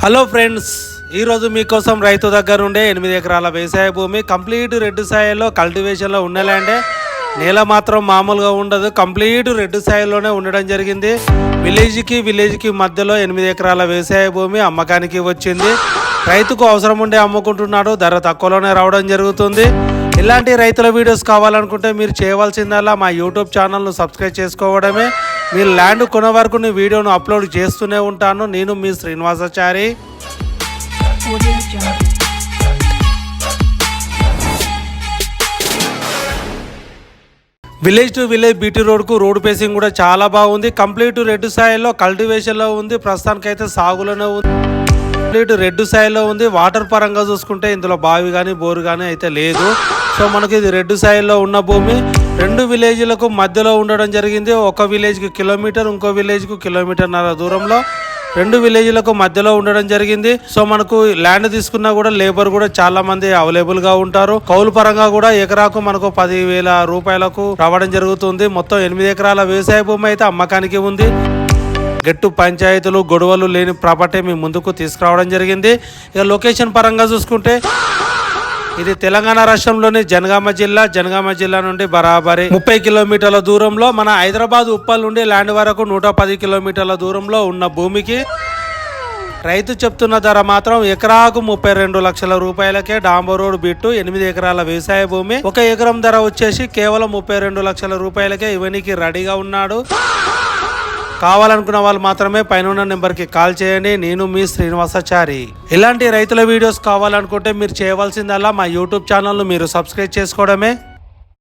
Hello friends, ఈరోజు మీకోసం రైతు దగ్గర ఉండే 8 ఎకరాల వ్యవసాయ భూమి కంప్లీట్ రెడ్ సాయిల్లో కల్టివేషన్లో ఉన్న ల్యాండే. నేల మాత్రం మామూలుగా ఉండదు, కంప్లీట్ రెడ్ సాయిల్లోనే ఉండడం జరిగింది. విలేజ్కి మధ్యలో 8 ఎకరాల వ్యవసాయ భూమి అమ్మకానికి వచ్చింది. రైతుకు అవసరం ఉండే అమ్ముకుంటున్నాడు, ధర తక్కువలోనే రావడం జరుగుతుంది. ఇలాంటి రైతుల వీడియోస్ కావాలనుకుంటే మీరు చేయవలసిందల్లా మా యూట్యూబ్ ఛానల్ను సబ్స్క్రైబ్ చేసుకోవడమే. మీరు ల్యాండ్ కొనే వరకు వీడియోను అప్లోడ్ చేస్తూనే ఉంటాను. నేను మీ Srinivasachari. Village to village BT రోడ్కు రోడ్ పేసింగ్ కూడా చాలా బాగుంది. కంప్లీట్ రెడ్ సాయిల్లో కల్టివేషన్లో ఉంది. ప్రస్తుతానికైతే సాగులోనే ఉంది. కంప్లీట్ రెడ్ సాయిల్లో ఉంది. వాటర్ పరంగా చూసుకుంటే ఇందులో బావి కానీ బోరు కానీ అయితే లేదు. సో మనకి ఇది రెడ్ సాయిల్లో ఉన్న భూమి 2 విలేజ్లకు మధ్యలో ఉండడం జరిగింది. ఒక విలేజ్కి కిలోమీటర్, ఇంకో విలేజ్కు కిలోమీటర్న్నర దూరంలో 2 విలేజ్లకు మధ్యలో ఉండడం జరిగింది. సో మనకు ల్యాండ్ తీసుకున్నా కూడా లేబర్ కూడా చాలా మంది అవైలబుల్ గా ఉంటారు. కౌలు పరంగా కూడా ఎకరాకు మనకు 10,000 రూపాయలకు రావడం జరుగుతుంది. మొత్తం 8 ఎకరాల వ్యవసాయ భూమి అయితే అమ్మకానికి ఉంది. గట్టు పంచాయతీలు గొడవలు లేని ప్రాపర్టీ మీ ముందుకు తీసుకురావడం జరిగింది. ఇక లొకేషన్ పరంగా చూసుకుంటే ఇది తెలంగాణ రాష్ట్రంలోని జనగామ జిల్లా నుండి బరాబరి 30 కిలోమీటర్ల దూరంలో, మన హైదరాబాద్ ఉప్పల్ నుండి ల్యాండ్ వరకు 110 కిలోమీటర్ల దూరంలో ఉన్న భూమికి రైతు చెప్తున్న ధర మాత్రం ఎకరాకు 32 లక్షల రూపాయలకే. డాంబర్ రోడ్ బిట్టు 8 ఎకరాల వ్యవసాయ భూమి. 1 ఎకరం ధర వచ్చేసి కేవలం 32 లక్షల రూపాయలకే ఇవనికి రెడీగా ఉన్నాడు. కావాలనుకున్న వాళ్ళు మాత్రమే పైన నెంబర్కి కాల్ చేయండి. నేను మీ శ్రీనివాసాచారి. ఇలాంటి రైతుల వీడియోస్ కావాలనుకుంటే మీరు చేయవలసిందల్లా మా యూట్యూబ్ ఛానల్ను మీరు సబ్స్క్రైబ్ చేసుకోవడమే.